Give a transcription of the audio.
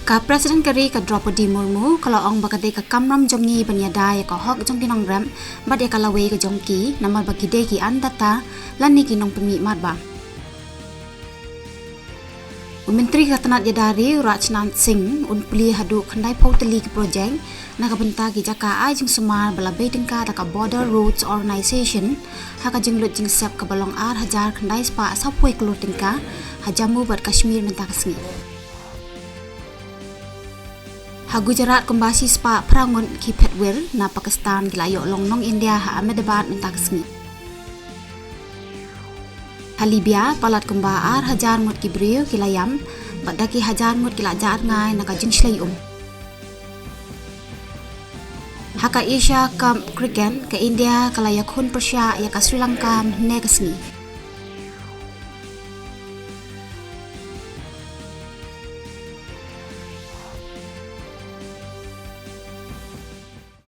Ka Presiden Kari ka Draupadi Murmu kalau ong bakade ka kamram jongi banyadai ka hok jongki nong ram bade ka lawe ka jongki namal bakide ki andata lani ki nong pemi matba. Menteri Katanat Yadari Rajnath Singh unpuli hadu khandai pautali ki projek naga benta ki jaka ai jing sumar bala betingka ta ka Border Roads Organisation haka jing lut jing sep ka balong ar hajar khandai spa sapoi klutingka hajamu bat Kashmir mentak sengi. Ha Gujarat kembasi spa prangun ki Petwir na Pakistan gilayok longnong India ha Ahmedabad mentak sengi. Ha Libya palat kumba ar hajar mut ki brio kilayam badaki hajar mut kilajat ngai na ka jing shlei Haka Asia kam kriket ke India kalayak hun Persia ya ka Sri Lanka ne ka sengi.